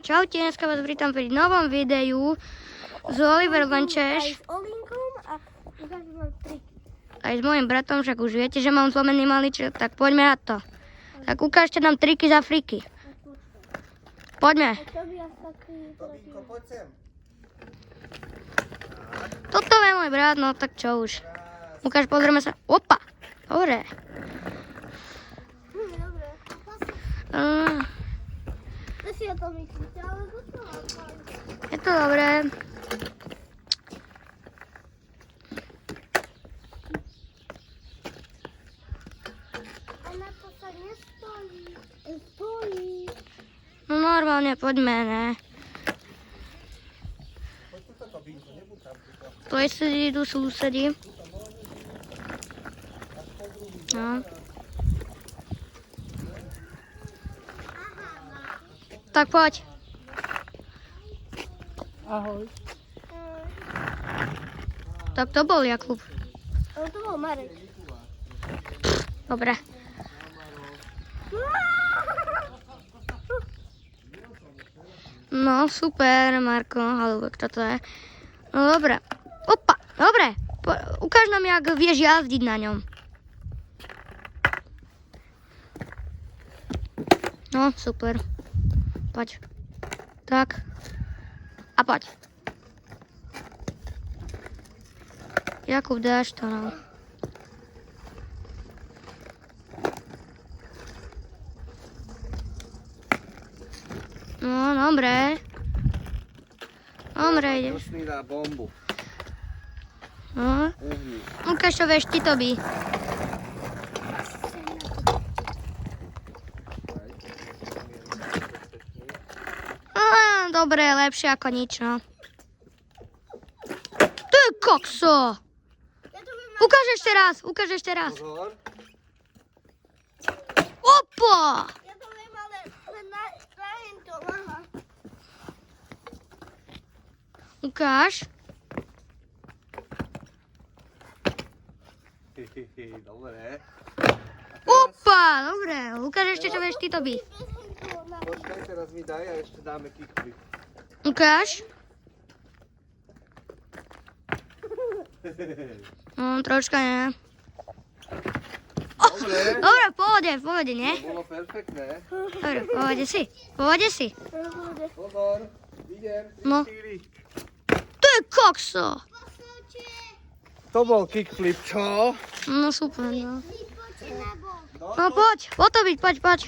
Čaute, dneska vás vítam pri novom videu z Oliver Lenčeš. Aj s Olinkom a ukážem vám triky. Aj s mojim bratom, však už viete, že mám zlomený maliček, tak poďme na to. Tak ukážte nám triky z Afriky. Poďme. Tobinko, poď sem. Toto je môj brat, no tak čo už. Ukáž, pozrieme sa. Opa, dobre. Dobre. To si o tom myslíte, ale doslova. Je to dobré. A na to sa nestojí. Stojí. No normálne, poďme, ne. Poď tuto, Tobinko, nebuď tam tuto. To je sedí, tu súsedí. No. Tak poď. Ahoj. Tak to bol Jakub. Ale to bol Marek. Dobre. No super, Marko, alebo kto to je? No dobre. Opa, dobre. Ukáž nám, jak vieš jazdiť na ňom. No, super. Poď. Tak. A poď. Jakub, dáš to, no. No, dobre. Dobre, ideš. Drsný na bombu. No. Uhni. Ukáž, čo vieš ty, Tobi. Dobre, lepšie ako nič, no. Ty kokso! Ukáž ešte raz. Pozor. Opa! Ja to viem, ale na to, aha. Ukáž. Dobre. Opa, dobre. Ukáž ešte, čo vieš ty, Tobi. Počkaj, teraz mi daj a ešte dáme kickflip. Ukáž. No, troška nie. Dobre. Dobre, v pohode, nie? To bolo perfektné. Dobre, v pohode si. Pozor. Idem. No. 4. Ty kokso! To bol kickflip, čo? No super, no. Vypočí nebo. No poď, Tobi, poď.